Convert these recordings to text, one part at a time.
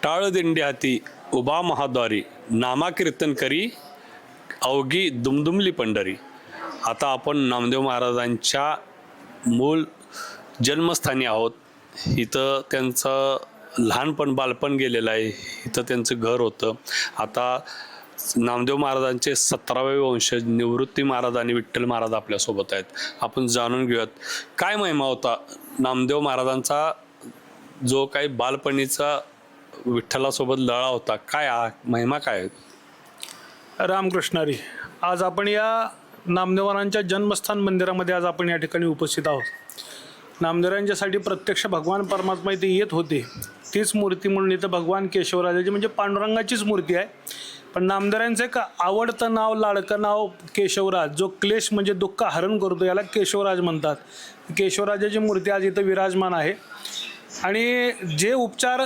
टाळ दिंडी हाती उभा महाद्वारी, नामा कीर्तन करी अवघी दुमदुमली पंढरी. आता आपण नामदेव महाराजांच्या मूळ जन्मस्थानी आहोत. इथं त्यांचं लहानपण बालपण गेलेलं आहे. इथं त्यांचं घर होतं. आता नामदेव महाराजांचे 17वे वंशज निवृत्ती महाराज आणि विठ्ठल महाराज आपल्यासोबत आहेत. आपण जाणून घेऊयात काय महिमा होता नामदेव महाराजांचा, जो काही बालपणीचा विठ्ठलासोबत लळा होता. काय महिमा काय आहे? रामकृष्णारी. आज आपण या नामदेवांच्या जन्मस्थान मंदिरामध्ये आज आपण या ठिकाणी उपस्थित आहोत. नामदेवांच्यासाठी प्रत्यक्ष भगवान परमात्मा इथे येत होते. तीच मूर्ती म्हणून इथं भगवान केशवराजाची म्हणजे पांडुरंगाचीच मूर्ती आहे. पण नामदेवांचं एक आवडतं नाव, लाडकं नाव केशवराज, जो क्लेश म्हणजे दुःख हरण करतो, याला केशवराज म्हणतात. केशवराजाची मूर्ती आज इथं विराजमान आहे. आणि जे उपचार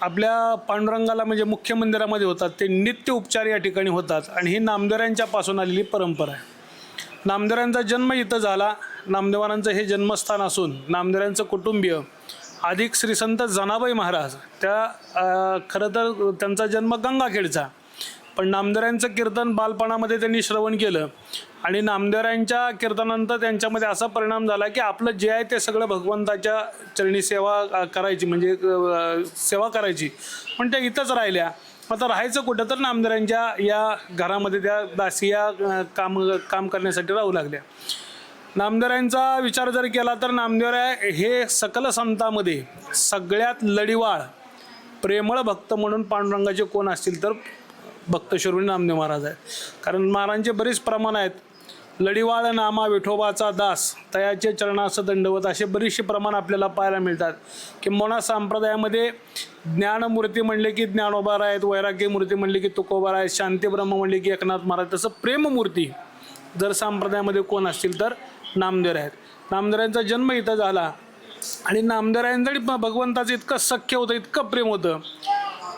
आपल्या पांडुरंगाला म्हणजे मुख्य मंदिरामध्ये होतात ते नित्य उपचार या ठिकाणी होतात. आणि ही नामदेवांच्यापासून आलेली परंपरा आहे. नामदेवांचा जन्म इथं झाला. नामदेवांचं हे जन्मस्थान असून नामदेवांचं कुटुंबीय अधिक श्री संत जनाबाई महाराज, त्या खरं तर त्यांचा जन्म गंगाखेडचा, पण नामदेवांचं कीर्तन बालपणामध्ये त्यांनी श्रवण केलं. आणि नामदेवांच्या कीर्तनानंतर त्यांच्यामध्ये असा परिणाम झाला की आपलं जे आहे ते सगळं भगवंताच्या चरणी सेवा करायची, म्हणजे सेवा करायची. पण त्या इथंच राहिल्या. आता राहायचं कुठं, तर नामदेवांच्या या घरामध्ये त्या दासिया काम करण्यासाठी राहू लागल्या. नामदेवांचा विचार जर केला तर नामदेव हे सकल संतांमध्ये सगळ्यात लढीवाळ प्रेमळ भक्त म्हणून पांडुरंगाचे कोण असतील तर भक्त शिरोमणी नामदेव महाराज आहेत. कारण महाराजांचे बरेच प्रमाण आहेत. लढीवाळ नामा विठोबाचा दास, तयाचे चरणास दंडवत, असे बरेचसे प्रमाण आपल्याला पाहायला मिळतात. किंबहुना संप्रदायामध्ये ज्ञानमूर्ती म्हणले की ज्ञानोबा आहेत, वैराग्य मूर्ती म्हणले की तुकोबा आहेत, शांतीब्रह्म म्हणले की एकनाथ महाराज. तसं प्रेममूर्ती जर संप्रदायामध्ये कोण असतील तर नामदेव आहेत. नामदेवांचा जन्म इथं झाला. आणि नामदेवांचं भगवंताचं इतकं सख्य होतं, इतकं प्रेम होतं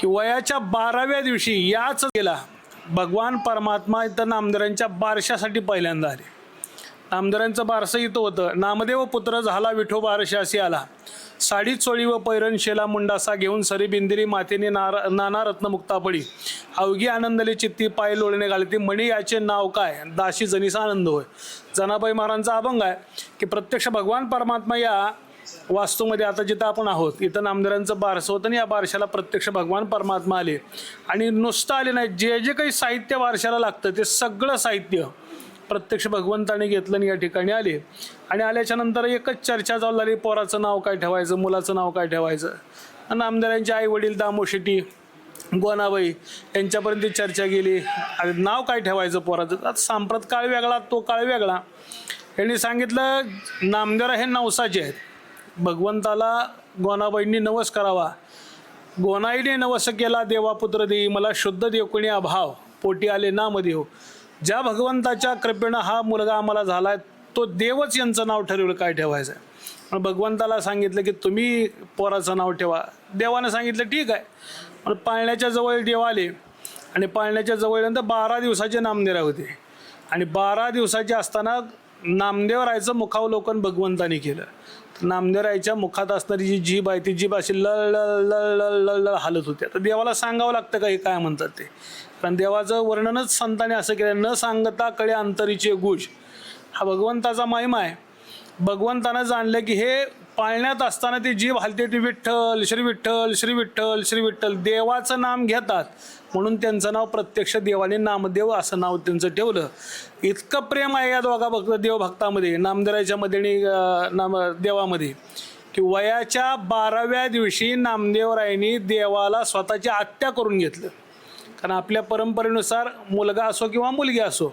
की वयाच्या 12व्या दिवशी याच गेला भगवान परमात्मा इथं नामदेवांच्या बारशासाठी पहिल्यांदा आले. नामदेवांचं बारसं इथं होतं. नामदेव पुत्र झाला विठो बारशासी आला, साडी चोळी व पैरण शेला मुंडासा घेऊन सरी बिंदिरी मातेने नाना रत्नमुक्ता पडी, अवघी आनंदले चित्ती पाय लोळणे घालती, म्हणी याचे नाव काय दाशी जनीसा आनंद होय. जनाबाई महाराजांचा अभंग आहे की प्रत्यक्ष भगवान परमात्मा या वास्तूमध्ये आता जिथं आपण आहोत इथं नामदेवांचं बारसं होतं. आणि या बारशाला प्रत्यक्ष भगवान परमात्मा आले. आणि नुसतं आले नाही, जे जे काही साहित्य बारशाला लागतं ते सगळं साहित्य प्रत्यक्ष भगवंताने घेतलं आणि या ठिकाणी आले. आणि आल्याच्या नंतर एकच चर्चा चालू झाली, पोराचं नाव काय ठेवायचं, मुलाचं नाव काय ठेवायचं. नामदेवांचे आई वडील दामोशेट्टी, गोनाबाई यांच्यापर्यंत चर्चा गेली, नाव काय ठेवायचं पोराचं. आता सांप्रत काळ वेगळा, तो काळ वेगळा. यांनी सांगितलं नामदेव हे नवसाचे आहेत. भगवंताला गोनाबाईंनी नवस करावा. गोनाईने नवस केला देवापुत्र देई, मला शुद्ध देवकुणी अभाव, पोटी आले नामदेव. ज्या भगवंताच्या कृपेनं हा मुलगा आम्हाला झाला तो देवच यांचं नाव ठरवलं काय ठेवायचं. पण भगवंताला सांगितलं की तुम्ही पोराचं नाव ठेवा. देवानं सांगितलं ठीक आहे. पण पाळण्याच्या जवळ देव आले. आणि पाळण्याच्या जवळ 12 दिवसाचे नामदेव होते. आणि 12 दिवसाचे असताना नामदेवरायचं मुखावलोकन भगवंताने केलं. नामदेवरायच्या मुखात असणारी जी जीभ आहे ती जीभ अशी लळ लळ लळ लळ लळ हालत होती. आता देवाला सांगावं लागतं का हे काय म्हणतात ते, कारण देवाचं वर्णनच संतांनी असं केलं, न सांगता कळे अंतरीचे गुज. हा भगवंताचा महिमा आहे. भगवंतानं जाणलं की हे पाळण्यात असताना ती जीभ हलते, ती विठ्ठल श्री विठ्ठल श्री विठ्ठल श्री विठ्ठल देवाचं नाम घेतात. म्हणून त्यांचं नाव प्रत्यक्ष देवाने नामदेव असं नाव त्यांचं ठेवलं. इतकं प्रेम आहे या दोघा देवभक्तामध्ये, नामदेवाच्या मध्ये आणि देवामध्ये, की वयाच्या 12व्या दिवशी नामदेवरायांनी देवाला स्वतःची आत्या करून घेतलं. कारण आपल्या परंपरेनुसार मुलगा असो किंवा मुलगी असो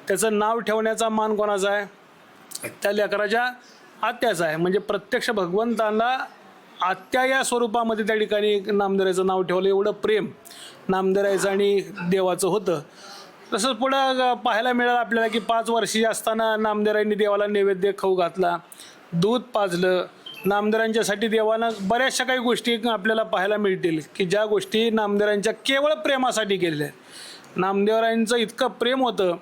त्याचं नाव ठेवण्याचा मान कोणाचा आहे, त्या लेकराच्या आत्याचा आहे. म्हणजे प्रत्यक्ष भगवंतांना आत्या या स्वरूपामध्ये त्या ठिकाणी नामदेवाचं नाव ठेवलं. एवढं प्रेम नामदेवाचं आणि देवाचं होतं. तसंच पुढं पाहायला मिळालं आपल्याला की 5 वर्षीय असताना नामदेवांनी देवाला नैवेद्य खाऊ घातला, दूध पाजलं. नामदेवांच्यासाठी देवानं बऱ्याचशा काही गोष्टी आपल्याला पाहायला मिळतील की ज्या गोष्टी नामदेवांच्या केवळ प्रेमासाठी केलेल्या आहेत. नामदेवरायांचं इतकं प्रेम होतं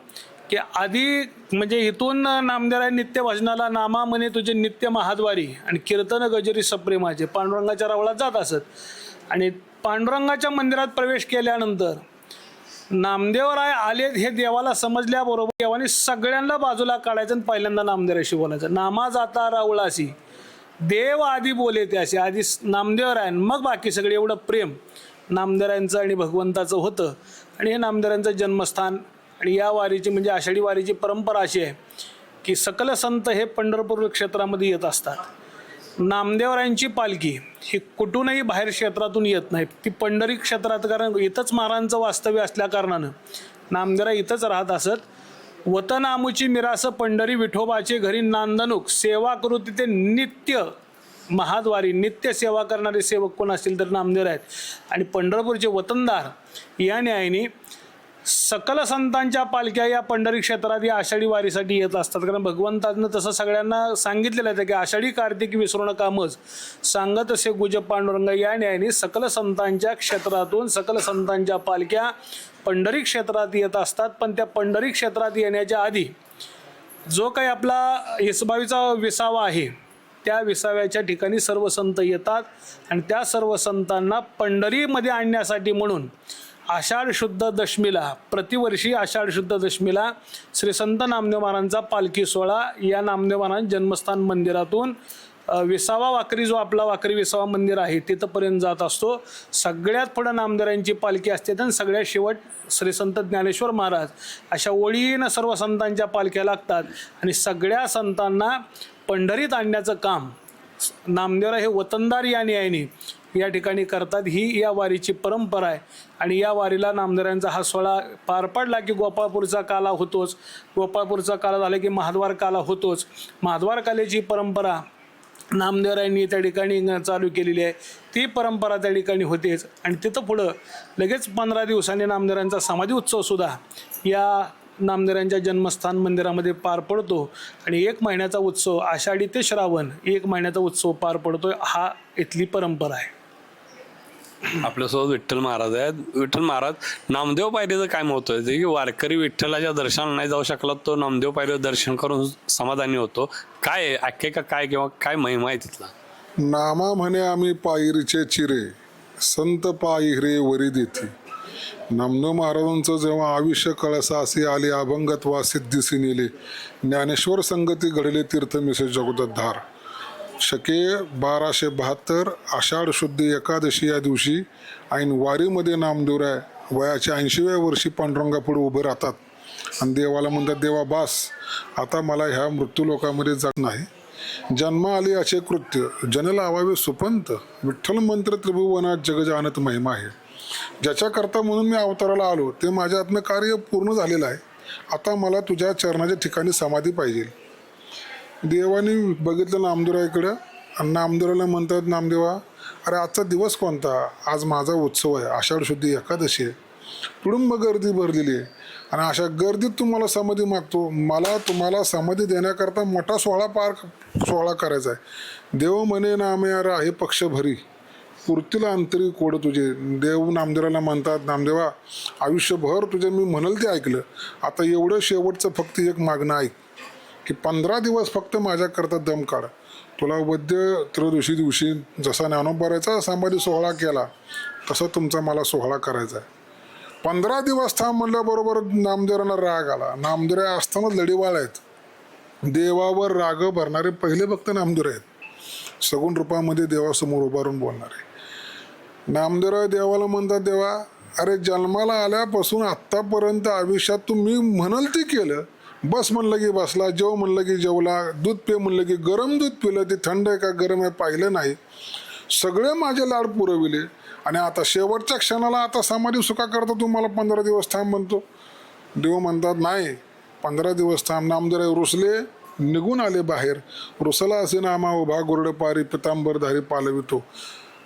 की आधी म्हणजे इथून नामदेवराय नित्य भजनाला नामा म्हणे तुझे नित्य महाद्वारी आणि कीर्तन गजरी सप्रेमाचे पांडुरंगाच्या रावळात जात असत. आणि पांडुरंगाच्या मंदिरात प्रवेश केल्यानंतर नामदेवराय आलेत हे देवाला समजल्याबरोबर देवाने सगळ्यांना बाजूला काढायचं आणि पहिल्यांदा नामदेवराशी बोलायचं. नामा जाता रावळासी देव आधी बोले त्याशी, आधी नामदेवराय मग बाकी सगळे. एवढं प्रेम नामदेवरायांचं आणि भगवंताचं होतं. आणि हे नामदेवरायांचं जन्मस्थान. आणि या वारीची म्हणजे आषाढी वारीची परंपरा अशी आहे की सकल संत हे पंढरपूर क्षेत्रामध्ये येत असतात. नामदेवरायांची पालखी ही कुठूनही बाहेर क्षेत्रातून येत नाही, ती पंढरी क्षेत्रात, कारण इथंच महाराजांचं वास्तव्य असल्या कारणानं नामदेवराय इथंच राहत असत. वतन आमुची मिरास पंढरी विठोबाचे घरी नांदणूक सेवा करू तिथे नित्य महाद्वारी. नित्य सेवा करणारे सेवक कोण असतील तर नामदेव आहेत. आणि पंढरपूरचे वतनदार या न्यायाने सकल संतांच्या पालख्या या पंढरी क्षेत्रात या आषाढी वारीसाठी येत असतात. कारण भगवंतानं तसं सगळ्यांना सांगितलेलं आहे की आषाढी कार्तिक विसरू नका मज सांगत असे गुज पांडुरंग. या न्यायाने सकल संतांच्या क्षेत्रातून सकल संतांच्या पालख्या पंढरी क्षेत्रात येत असतात. पण त्या पंढरी क्षेत्रात येण्याच्या आधी जो काही आपला इसबावीचा विसावा आहे त्या विसाव्याच्या ठिकाणी सर्व संत येतात. आणि त्या सर्व संतांना पंढरीमध्ये आणण्यासाठी म्हणून आषाढ शुद्ध दशमीला, प्रतिवर्षी आषाढ शुद्ध दशमीला श्री संत नामदेव महाराजांचा पालखी सोहळा या नामदेव महाराज जन्मस्थान मंदिरातून विसावा वाकरी, जो आपला वाकरी विसावा मंदिर आहे तिथंपर्यंत जात असतो. सगळ्यात पुढं नामदेवरांची पालखी असते आणि सगळ्यात शेवट श्री संत ज्ञानेश्वर महाराज. अशा ओळीनं सर्व संतांच्या पालख्या लागतात आणि सगळ्या संतांना पंढरीत आणण्याचं काम नामदेवराय हे वतनदार या न्यायाने या ठिकाणी करतात. ही या वारीची परंपरा आहे. आणि या वारीला नामदेवरायांचा हा सोहळा पार पडला की गोपाळपूरचा काला होतोच. गोपाळपूरचा काला झाला की महाद्वार काला होतोच. महाद्वार कालेची परंपरा नामदेवरायांनी त्या ठिकाणी चालू केलेली आहे. ती परंपरा त्या ठिकाणी होतेच. आणि तिथं पुढं लगेच 15 दिवसांनी नामदेवरायांचा समाधी उत्सवसुद्धा या नामदेवरायांच्या जन्मस्थान मंदिरामध्ये पार पडतो. आणि 1 महिन्याचा उत्सव, आषाढी ते श्रावण 1 महिन्याचा उत्सव पार पडतो. हा इथली परंपरा आहे. आपल्यासोबत विठ्ठल महाराज आहेत. विठ्ठल महाराज, नामदेव पायरीचं काय महत्व आहे? जे की वारकरी विठ्ठलाच्या दर्शनाला नाही जाऊ शकला तो नामदेव पायरीवर दर्शन करून समाधानी होतो. काय आहे आख्यायिका काय किंवा काय महिमा आहे तिथला? नामा म्हणे आम्ही पायरीचे चिरे संत पायी हिरे वरी देती. नामदेव महाराजांचं जेव्हा आयुष्य कळसा असे आले अभंगत्वा सिद्धीसी नेले ज्ञानेश्वर संगती घडले तीर्थ मिसे जगोदधार. शके 1272 आषाढ शुद्ध एकादशी या दिवशी ऐन वारीमध्ये नामदेवराय वयाच्या 80व्या वर्षी पांडुरंगापुढे उभे राहतात आणि देवाला म्हणतात, देवा बास, आता मला ह्या मृत्यूलोकामध्ये जात नाही. जन्म आले असे कृत्य जन लावावे सुपंत. विठ्ठल मंत्र त्रिभुवनात जगजानत महिमा आहे. ज्याच्याकरता म्हणून मी अवताराला आलो ते माझ्या हातनं कार्य पूर्ण झालेलं आहे. आता मला तुझ्या चरणाच्या ठिकाणी समाधी पाहिजे. देवाने बघितलं नामदेवरायकडं आणि नामदेवराला म्हणतात, नामदेवा अरे आजचा दिवस कोणता? आज माझा उत्सव आहे, आषाढ शुद्ध एकादशी आहे, तुडुंब गर्दी भरलेली आहे आणि अशा गर्दीत तुम्हाला समाधी मागतो. मला तुम्हाला समाधी देण्याकरता मोठा सोहळा करायचा आहे. देव म्हणे नामे अरे आहे पक्ष भरी पुरतीला अंतरी कोड तुझे. देव नामदेवाला म्हणतात, नामदेवा आयुष्यभर तुझे मी म्हणाल ते ऐकलं, आता एवढं शेवटचं फक्त एक मागणं ऐक की 15 दिवस फक्त माझ्याकरता दम काढ. तुला वद्य त्रयोदशी दिवशी जसा ज्ञानोबाराचा समाधी सोहळा केला तसा तुमचा मला सोहळा करायचा आहे. 15 दिवस थांब म्हणल्याबरोबर नामदेवांना राग आला. नामदेव असताना लढीवाळ आहेत. देवावर राग भरणारे पहिले भक्त नामदेव आहेत. सगुण रूपामध्ये देवासमोर उभारून बोलणारे नामदेवराय देवाला म्हणतात, देवा अरे जन्माला आल्यापासून आत्तापर्यंत आयुष्यात तुम्ही म्हणाल ते केलं. बस म्हणलं की बसला, जेव म्हणलं की जेवला, दूध पे म्हणलं की गरम दूध पिलं, ते थंड आहे का गरम आहे पाहिलं नाही. सगळे माझे लाड पुरविले आणि आता शेवटच्या क्षणाला आता समाधी सुखा करता तुम्हाला 15 दिवस थांब म्हणतो. देव म्हणतात नाही, 15 दिवस थांब. नामदेवराय रुसले, निघून आले बाहेर. रुसला असे नामा उभा गुरुड पारी पितांबरधारी पालवितो.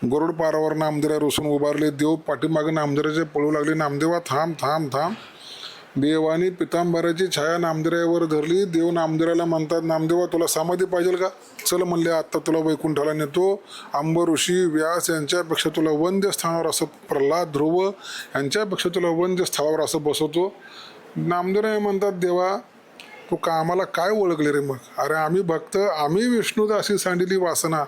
गरुड पारावर नामदेवराय रुसून उभारले. देव पाठीमागे नामदेवराचे पळू लागले. नामदेवा थांब थांब थांब. देवाने पितांबराची छाया नामदेवरावर धरली. देव नामदेवराला म्हणतात, नामदेवा तुला समाधी पाहिजे का? चल म्हणले, आत्ता तुला वैकुंठाला नेतो. अंब ऋषी व्यास यांच्यापेक्षा तुला वंद्य स्थानावर असं, प्रल्हाद ध्रुव यांच्यापेक्षा तुला वंद्य स्थळावर असं बसवतो. नामदेवराय म्हणतात, देवा तू का आम्हाला काय ओळखले रे? मग अरे आम्ही भक्त, आम्ही विष्णुदासी सांडिली वासना,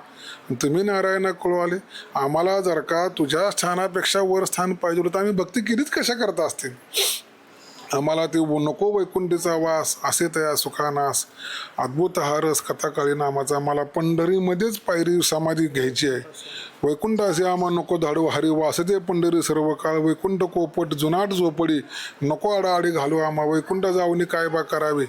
तुम्ही नारायणा कळवाले. आम्हाला जर का तुझ्या स्थानापेक्षा वर स्थान पाहिजे होतं, आम्ही भक्ती केलीच कशा करता असतील? आम्हाला ते नको वैकुंठीचा वास, असे तया सुखानास, अद्भुत हा रस कथाकाळी नामाचा. आम्हाला पंढरीमध्येच पायरी समाधी घ्यायची आहे. वैकुंठाचे आम्हा नको धाडू हरी, वासदे पंढरी सर्व काळ. वैकुंठ कोपट जुनाट झोपडी, नको आडाआडी घालू आम्हा. वैकुंठ जाऊनी काय बा करावे,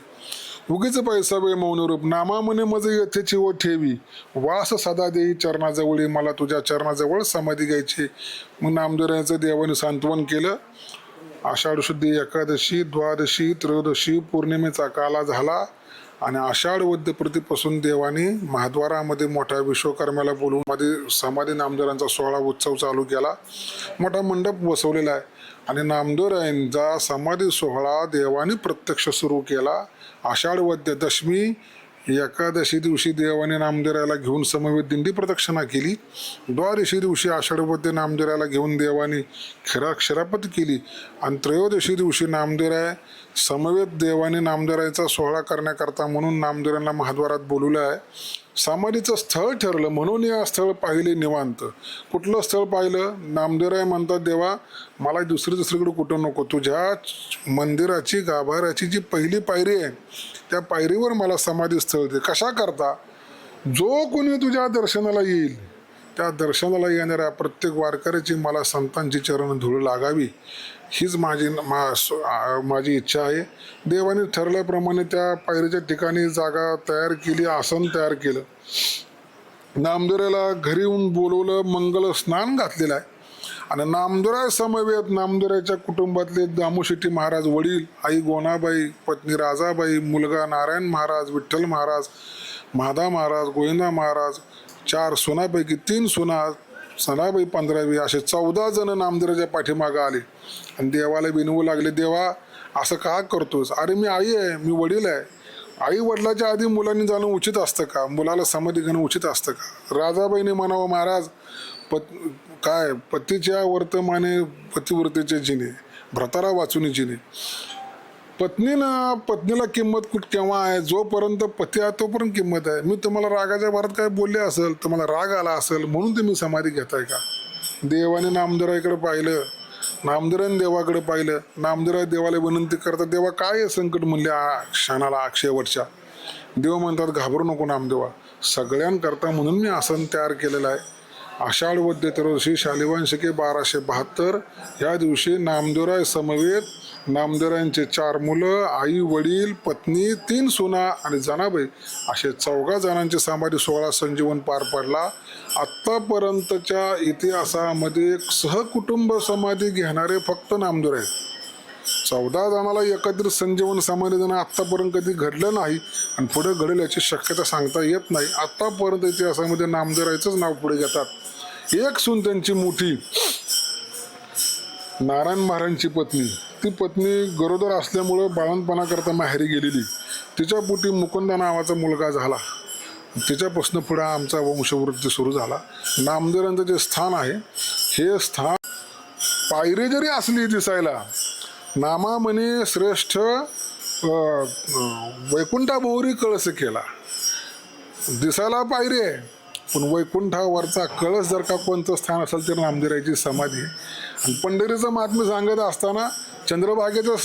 उगीच पैसा वे मौन रूप. नामा म्हणे मज यथेची व ठेवी, वास सदा देई चरणाजवळी. मला तुझ्या चरणाजवळ समाधी घ्यायची. मग नामदेवाचं देवाने सांत्वन केलं. आषाढ शुद्धी एकादशी, द्वादशी, त्रयोदशी, पौर्णिमेचा काला झाला आणि आषाढ वद्य प्रतिपासून देवाने महाद्वारामध्ये मोठ्या विश्वकर्म्याला बोलवून मध्ये समाधी नामदेवांचा सोहळा उत्सव चालू केला. मोठा मंडप बसवलेला आहे आणि नामदेवांचा समाधी सोहळा देवाने प्रत्यक्ष सुरू केला. आषाढ वद्य दशमी एकादशी दिवशी देवाने नामदेवाला घेऊन समवेत दिंडी प्रदक्षिणा केली. द्वादशी दिवशी आषाढवद्य नामदेवाला घेऊन देवाने क्षरापत केली आणि त्रयोदशी दिवशी नामदेवराय समवेत देवाने नामदेवरायचा सोहळा करण्याकरता म्हणून नामदेवांना महाद्वारात बोलवलं आहे. समाधीचं स्थळ ठरलं म्हणून या स्थळ पाहिले निवांत. कुठलं स्थळ पाहिलं? नामदेवराय म्हणतात, देवा मला दुसरीकडे कुठं नको, तुझ्या मंदिराची गाभाऱ्याची जी पहिली पायरी आहे त्या पायरीवर मला समाधी स्थळ दे. कशा करता? जो कोणी तुझ्या दर्शनाला येईल त्या दर्शनाला येणाऱ्या प्रत्येक वारकऱ्याची मला संतांची चरण धूळ लागावी, हीच माझी इच्छा आहे. देवाने ठरल्याप्रमाणे त्या पायरीच्या ठिकाणी जागा तयार केली, आसन तयार केलं. नामदेवाला घरी येऊन बोलवलं, मंगल स्नान घातलेलं आहे आणि नामदेवराय समवेत नामदेवरायच्या कुटुंबातले दामू शेट्टी महाराज वडील, आई गोनाबाई, पत्नी राजाबाई, मुलगा नारायण महाराज, विठ्ठल महाराज, माधा महाराज, गोविंदा महाराज, 4 सुनापैकी 3 सुना, सणाबाई 15वी, असे 14 जण नामदेवाच्या पाठीमागं आले आणि देवाला विनवू लागले, देवा असं का करतोस? अरे मी आई आहे, मी वडील आहे. आई वडिलाच्या आधी मुलांनी जाणं उचित असतं का? मुलाला समाधी घेणं उचित असतं का? राजाबाईने म्हणावं, महाराज पतीच्या वर्तमाने पतिव्रतेचे जिने, भ्रताला वाचून जिने. पत्नीला किंमत केव्हा आहे? जोपर्यंत पती आहे तोपर्यंत किंमत आहे. मी तुम्हाला रागाच्या भरात काय बोलले असेल, तुम्हाला राग आला असेल म्हणून तुम्ही समाधी घेताय का? देवाने नामदेवाकडे पाहिलं, नामदेवाने देवाकडे पाहिलं. नामदेव देवाला विनंती करतात, देवा काय आहे संकट म्हणले क्षणाला शेवटच्या. देव म्हणतात, घाबरू नको नामदेवा, सगळ्यांकरता म्हणून मी आसन तयार केलेलं आहे. आषाढ वद्य त्रयोदशी शालिवान शके 1272 या दिवशी नामदेवराय समवेत नामदेवरायांचे 4 मुलं, आई वडील, पत्नी, 3 सुना आणि जनाबाई असे 14 जणांचे समाधी सोहळा संजीवन पार पडला. आत्तापर्यंतच्या इतिहासामध्ये सहकुटुंब समाधी घेणारे फक्त नामदेव आहेत. 14 जणाला एकत्रित संजीवन समाधी देणं आत्तापर्यंत कधी घडलं नाही आणि पुढे घडेल याची शक्यता सांगता येत नाही. आत्तापर्यंत इतिहासामध्ये नामदेवरायचंच नाव पुढे घेतात. एक सून त्यांची मोठी नारायण महाराजांची पत्नी, ती पत्नी गरोदर असल्यामुळं बाळणपणाकरता माहेरी गेलेली. तिच्या पोटी मुकुंदा नावाचा मुलगा झाला. तिच्यापासून पुढे आमचा वंशवृद्धी सुरू झाला. नामदेवांचं जे स्थान आहे हे स्थान पायरी जरी असली दिसायला, नामा म्हणे श्रेष्ठ वैकुंठाभोवरी कळस केला. दिसायला पायरी आहे पण वैकुंठावरचा कळस जर का कोणतं स्थान असेल तर नामदेवाची समाधी. आणि पंढरीचं महात्म्य सांगत असताना चंद्रभागेचं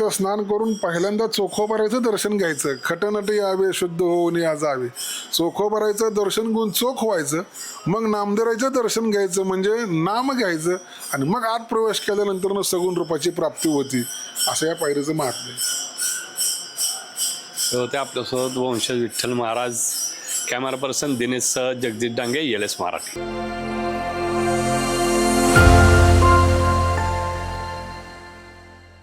स्नान करून पहिल्यांदा चोखोबारायचं दर्शन घ्यायचं. खटनट यावे शुद्ध होऊन या जावे. चोखोबारायचं दर्शन घेऊन चोख व्हायचं, मग नामदेवाचं दर्शन घ्यायचं म्हणजे नाम घ्यायचं आणि मग आत प्रवेश केल्यानंतर सगुण रूपाची प्राप्ती होती. असं या पायरीचं महात्म्य. होते आपल्यासोबत वंशज Vitthal Maharaj, camera person Dinesh, Jagdish Dange, LS Marathi.